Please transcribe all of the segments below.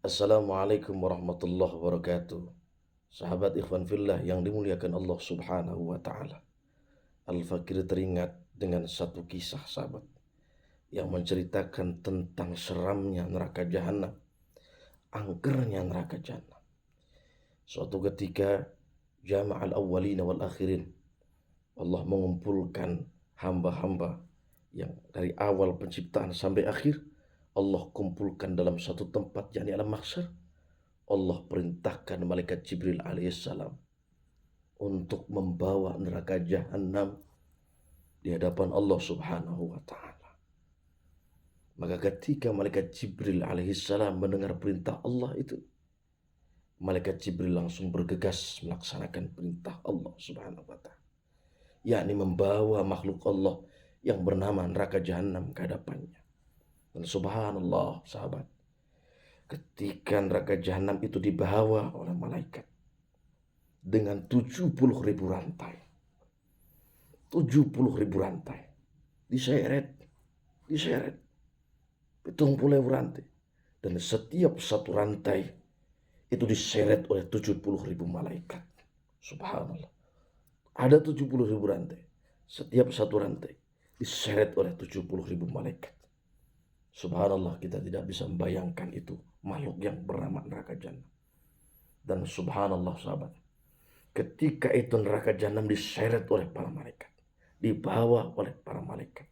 Assalamualaikum warahmatullahi wabarakatuh. Sahabat ikhwan fillah yang dimuliakan Allah subhanahu wa ta'ala. Al-Fakir teringat dengan satu kisah sahabat yang menceritakan tentang seramnya neraka jahanam, angkernya neraka jahanam. Suatu ketika jama'al awwalina wal akhirin, Allah mengumpulkan hamba-hamba yang dari awal penciptaan sampai akhir, Allah kumpulkan dalam satu tempat, yakni alam mahsyar. Allah perintahkan malaikat Jibril alaihissalam untuk membawa neraka jahanam di hadapan Allah subhanahu wa ta'ala. Maka ketika malaikat Jibril alaihissalam mendengar perintah Allah itu, malaikat Jibril langsung bergegas melaksanakan perintah Allah subhanahu wa ta'ala, yakni membawa makhluk Allah yang bernama neraka jahanam ke hadapannya. Dan subhanallah sahabat, ketika neraka jahanam itu dibawa oleh malaikat dengan 70.000 rantai. 70.000 rantai. Diseret. 70.000 rantai. Dan setiap satu rantai itu diseret oleh 70.000 malaikat. Subhanallah. Ada 70.000 rantai. Setiap satu rantai diseret oleh 70.000 malaikat. Subhanallah, kita tidak bisa membayangkan itu makhluk yang bernama neraka jahanam. Dan subhanallah sahabat, ketika itu neraka jahanam diseret oleh para malaikat, dibawa oleh para malaikat,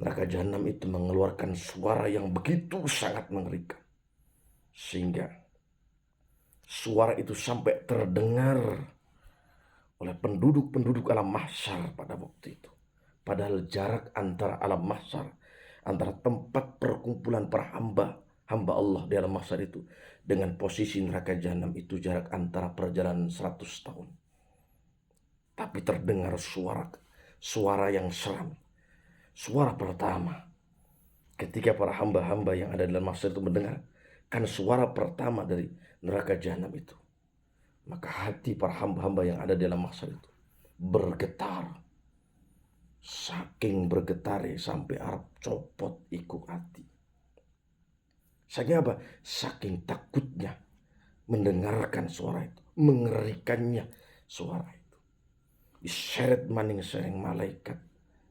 neraka jahanam itu mengeluarkan suara yang begitu sangat mengerikan, sehingga suara itu sampai terdengar oleh penduduk-penduduk alam mahsyar pada waktu itu. Padahal jarak antara alam mahsyar, antara tempat perkumpulan para hamba Allah di alam mahsyar itu dengan posisi neraka jahanam itu jarak antara perjalanan 100 tahun. Tapi terdengar suara yang seram. Suara pertama ketika para hamba-hamba yang ada di dalam mahsyar itu mendengar kan suara pertama dari neraka jahanam itu, maka hati para hamba-hamba yang ada di dalam mahsyar itu bergetar. Saking bergetarnya sampai arep copot iku hati. Saking apa? Saking takutnya mendengarkan suara itu, mengerikannya suara itu. Diseret maning sering malaikat,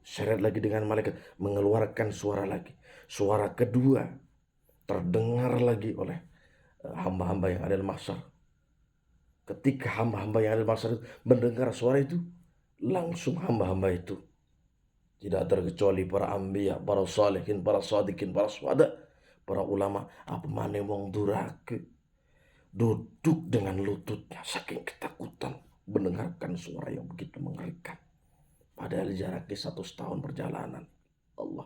seret lagi dengan malaikat, mengeluarkan suara lagi. Suara kedua terdengar lagi oleh hamba-hamba yang ada di mahsyar. Ketika hamba-hamba yang ada di mahsyar itu mendengar suara itu, langsung hamba-hamba itu, tidak terkecuali para anbiya, para salihin, para sadikin, para syuhada, para ulama, apa maneh wong durake, duduk dengan lututnya saking ketakutan mendengarkan suara yang begitu mengerikan. Padahal jaraknya 100 tahun perjalanan. Allah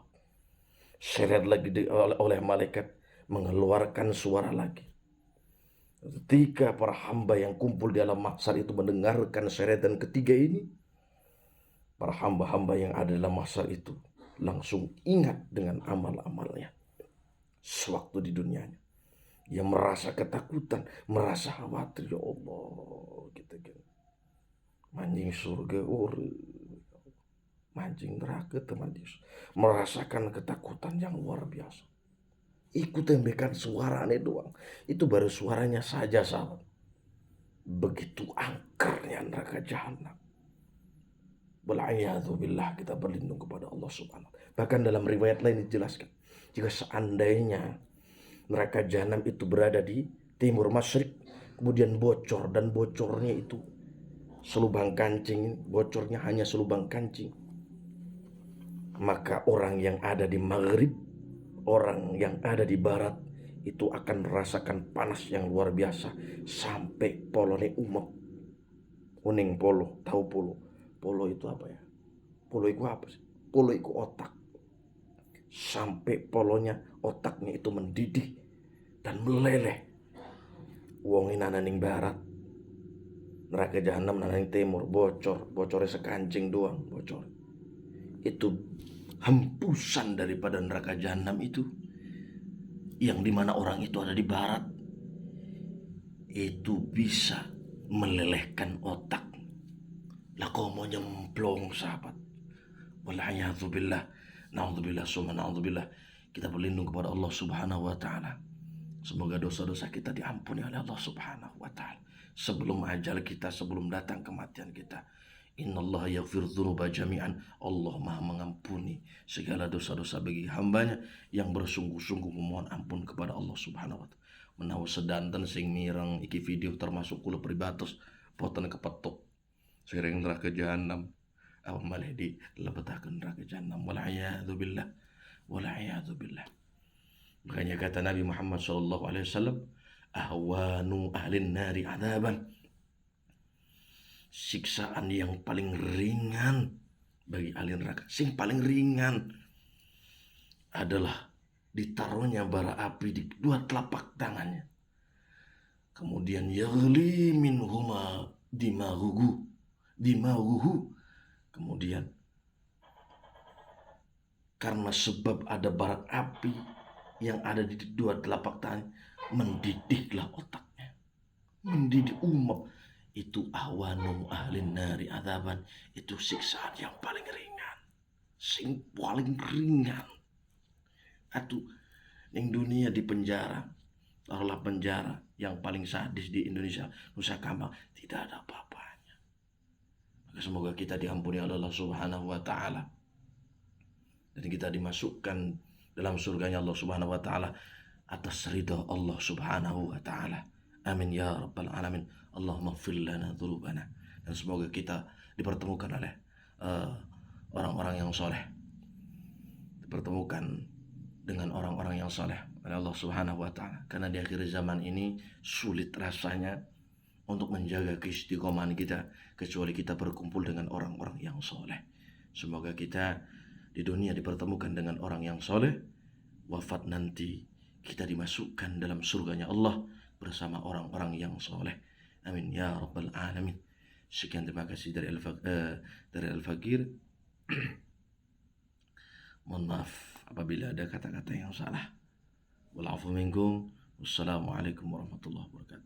seret lagi oleh malaikat, mengeluarkan suara lagi. Ketika para hamba yang kumpul di alam mahsyar itu mendengarkan seretan ketiga ini, para hamba-hamba yang ada dalam mahsyar itu langsung ingat dengan amal-amalnya sewaktu di dunianya. Dia merasa ketakutan, merasa khawatir, ya Allah, gitu. Manjing surga mancing neraka teman Yesus. Merasakan ketakutan yang luar biasa. Ikut tembekan suaranya doang. Itu baru suaranya saja sahabat. Begitu angkernya neraka jahanam. Billah, kita berlindung kepada Allah subhanahu. Bahkan dalam riwayat lain dijelaskan, jika seandainya neraka jahanam itu berada di timur masyrik, kemudian bocor, dan bocornya itu selubang kancing, bocornya hanya selubang kancing, maka orang yang ada di maghrib, orang yang ada di barat itu akan merasakan panas yang luar biasa sampai polone umep. Kuning polo, tahu polo? Polo itu apa ya? Polo itu apa sih? Polo itu otak. Sampai polonya, otaknya itu mendidih dan meleleh. Wong nananing barat, neraka jahanam nananing timur, bocornya sekancing doang bocor. Itu hembusan daripada neraka jahanam itu, yang dimana orang itu ada di barat, itu bisa melelehkan otak. Lah kau mau nyemplung sahabat. Wal'iyadzubillah. Na'udzubillah summa na'udzubillah. Kita berlindung kepada Allah subhanahu wa ta'ala. Semoga dosa-dosa kita diampuni oleh Allah Subhanahu wa taala. Sebelum ajal kita, sebelum datang kematian kita. Innallaha yaghfiru dzunuba jami'an. Allah Maha mengampuni segala dosa-dosa bagi hambanya yang bersungguh-sungguh memohon ampun kepada Allah Subhanahu wa taala. Menawa sedanten sing mireng iki video termasuk kula pribatos boten kepetuk. Sering neraka jahanam. Aw malih di lebetaken neraka jahanam. Wal a'yadu billah. Wal a'yadu billah. Makanya kata Nabi Muhammad SAW, ahwanu ahlin nari adaban, siksaan yang paling ringan bagi ahli neraka, sing paling ringan adalah ditaruhnya bara api di dua telapak tangannya. Kemudian yaghli minhuma dimaghuhu. Kemudian karena sebab ada bara api yang ada di dua telapak tangan, mendidihlah otaknya, mendidih umat. Itu ahwanu ahlin nari adaban, itu siksaan yang paling ringan, sing paling ringan. Atuh ning dunia di penjara, taruhlah penjara yang paling sadis di Indonesia, Nusa Kambangan, tidak ada apa-apanya. Maka semoga kita diampuni oleh Allah Subhanahu wa taala dan kita dimasukkan dalam surganya Allah Subhanahu wa taala atas ridha Allah Subhanahu wa taala. Amin ya rabbal alamin. Allahumma ighfir lana dzunubana. Dan semoga kita dipertemukan oleh orang-orang yang soleh, dipertemukan dengan orang-orang yang soleh oleh Allah Subhanahu wa taala. Karena di akhir zaman ini sulit rasanya untuk menjaga keistiqomahan kita kecuali kita berkumpul dengan orang-orang yang soleh. Semoga kita di dunia dipertemukan dengan orang yang soleh, wafat nanti kita dimasukkan dalam surganya Allah bersama orang-orang yang soleh. Amin ya rabbal alamin. Sekian, terima kasih dari Al-Fakir. Mohon maaf apabila ada kata-kata yang salah. Wal afu minkum. Wassalamualaikum warahmatullahi wabarakatuh.